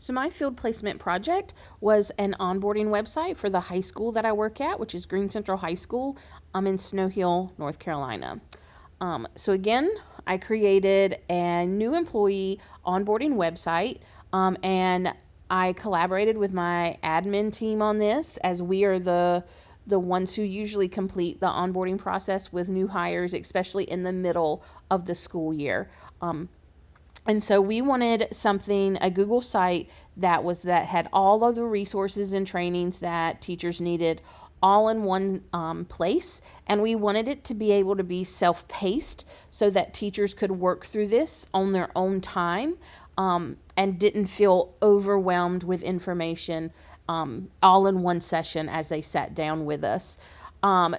So my field placement project was an onboarding website for the high school that I work at, which is Green Central High School. I'm in Snow Hill, North Carolina. So again, I created a new employee onboarding website, and I collaborated with my admin team on this, as we are the ones who usually complete the onboarding process with new hires, especially in the middle of the school year. And so we wanted something, a Google site that had all of the resources and trainings that teachers needed all in one place. And we wanted it to be able to be self-paced so that teachers could work through this on their own time, and didn't feel overwhelmed with information all in one session as they sat down with us.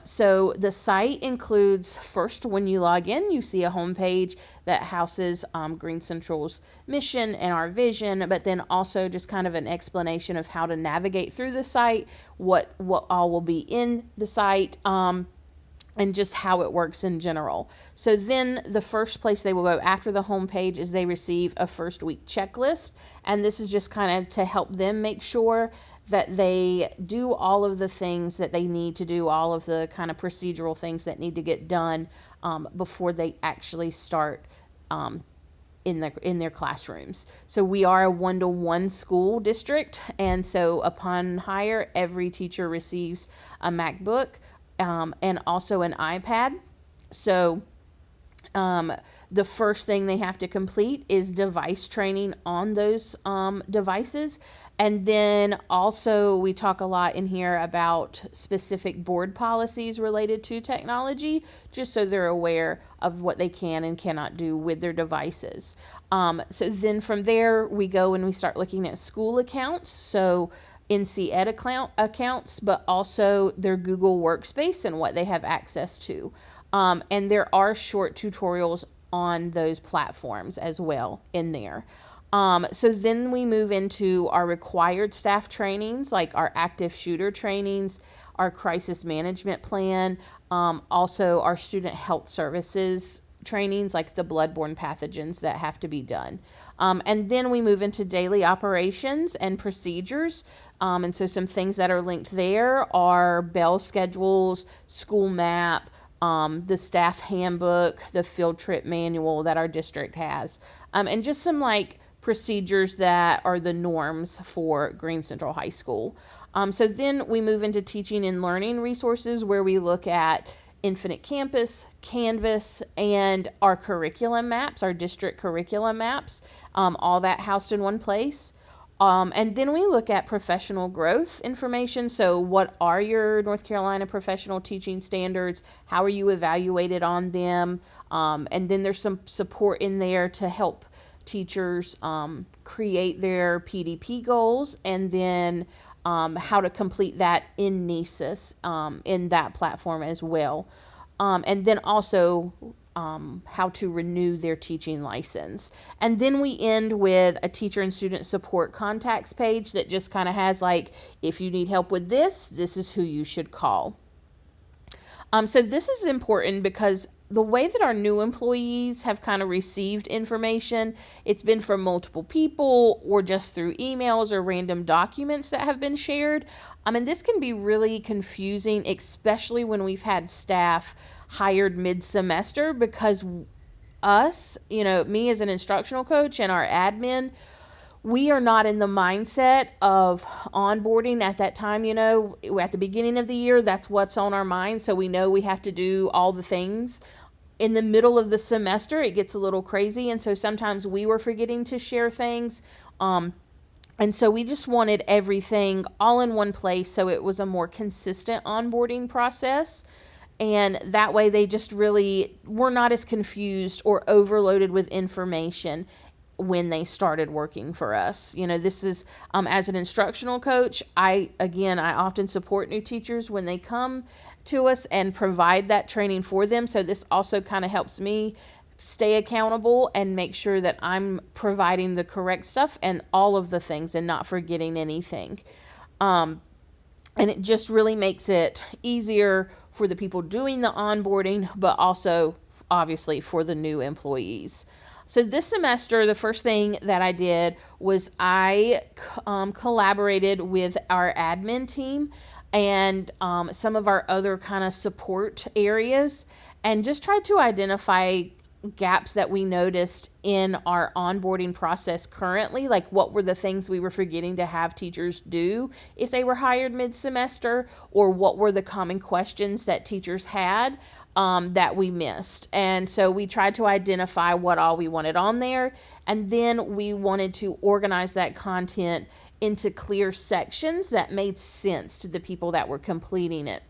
So the site includes, first, when you log in, you see a homepage that houses Green Central's mission and our vision, but then also just kind of an explanation of how to navigate through the site, what all will be in the site, and just how it works in general. So then the first place they will go after the homepage is they receive a first week checklist. And this is just kind of to help them make sure that they do all of the things that they need to do, all of the kind of procedural things that need to get done before they actually start in their classrooms. So we are a 1-to-1 school district. And so upon hire, every teacher receives a MacBook, and also an iPad. So the first thing they have to complete is device training on those devices. And then also we talk a lot in here about specific board policies related to technology, just so they're aware of what they can and cannot do with their devices. So then from there we go and we start looking at school accounts. So NC Ed accounts, but also their Google Workspace and what they have access to. And there are short tutorials on those platforms as well in there. So then we move into our required staff trainings, like our active shooter trainings, our crisis management plan, also our student health services trainings, like the bloodborne pathogens that have to be done. And then we move into daily operations and procedures. And so some things that are linked there are bell schedules, school map, the staff handbook, the field trip manual that our district has, and just some like procedures that are the norms for Green Central High School. So then we move into teaching and learning resources, where we look at Infinite Campus, Canvas, and our curriculum maps, our district curriculum maps, all that housed in one place. And then we look at professional growth information. So what are your North Carolina professional teaching standards? How are you evaluated on them? And then there's some support in there to help teachers create their PDP goals, and then how to complete that in NESIS in that platform as well. And then also how to renew their teaching license. And then we end with a teacher and student support contacts page that just kind of has like, if you need help with this, this is who you should call. So this is important because the way that our new employees have kind of received information, it's been from multiple people or just through emails or random documents that have been shared. And this can be really confusing, especially when we've had staff hired mid-semester, because us, me as an instructional coach and our admin, we are not in the mindset of onboarding at that time. At the beginning of the year, that's what's on our mind. So we know we have to do all the things. In the middle of the semester, it gets a little crazy. And so sometimes we were forgetting to share things. And so we just wanted everything all in one place, so it was a more consistent onboarding process. And that way they just really were not as confused or overloaded with information when they started working for us. This is, as an instructional coach, I often support new teachers when they come to us and provide that training for them. So this also kind of helps me stay accountable and make sure that I'm providing the correct stuff and all of the things and not forgetting anything. And it just really makes it easier for the people doing the onboarding, but also obviously for the new employees. So this semester, the first thing that I did was I collaborated with our admin team and some of our other kind of support areas, and just tried to identify gaps that we noticed in our onboarding process currently, like what were the things we were forgetting to have teachers do if they were hired mid-semester, or what were the common questions that teachers had that we missed. And so we tried to identify what all we wanted on there, and then we wanted to organize that content into clear sections that made sense to the people that were completing it.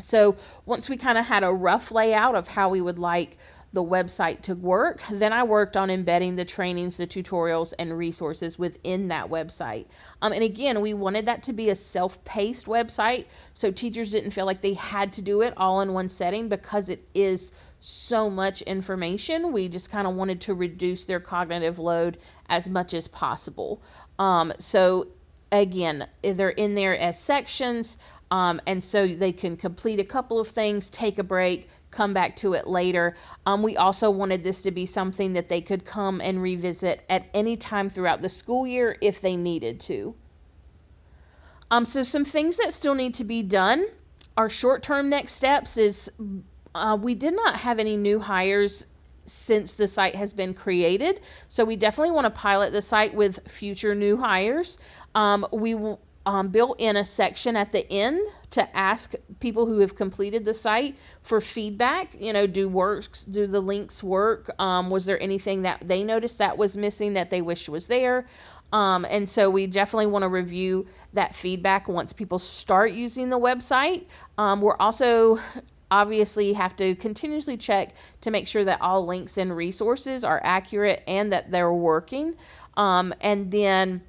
So once we kind of had a rough layout of how we would like the website to work, then I worked on embedding the trainings, the tutorials, and resources within that website. And again, we wanted that to be a self-paced website, so teachers didn't feel like they had to do it all in one setting, because it is so much information. We just kind of wanted to reduce their cognitive load as much as possible. So again, they're in there as sections, and so they can complete a couple of things, take a break, come back to it later. We also wanted this to be something that they could come and revisit at any time throughout the school year if they needed to. So some things that still need to be done. Our short-term next steps is we did not have any new hires since the site has been created, so we definitely want to pilot the site with future new hires. We will built in a section at the end to ask people who have completed the site for feedback. You know, do the links work? Was there anything that they noticed that was missing that they wish was there? And so we definitely want to review that feedback once people start using the website. We're also obviously have to continuously check to make sure that all links and resources are accurate and that they're working. And then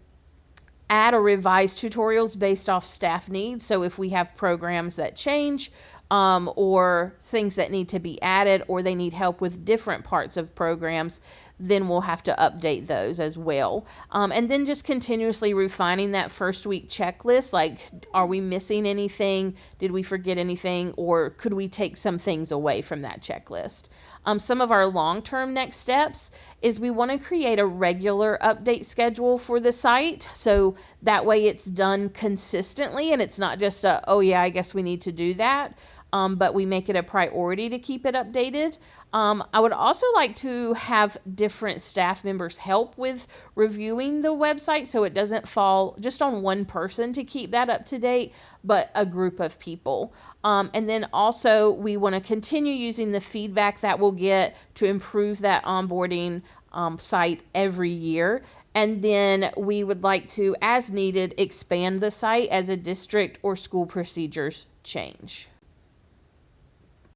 add or revise tutorials based off staff needs. So if we have programs that change, or things that need to be added, or they need help with different parts of programs, then we'll have to update those as well. And then just continuously refining that first week checklist, like, are we missing anything? Did we forget anything? Or could we take some things away from that checklist? Some of our long-term next steps is we want to create a regular update schedule for the site. So that way it's done consistently and it's not just a, oh yeah, I guess we need to do that. But we make it a priority to keep it updated. I would also like to have different staff members help with reviewing the website, so it doesn't fall just on one person to keep that up to date, but a group of people. And then also we want to continue using the feedback that we'll get to improve that onboarding site every year. And then we would like to, as needed, expand the site as a district or school procedures change.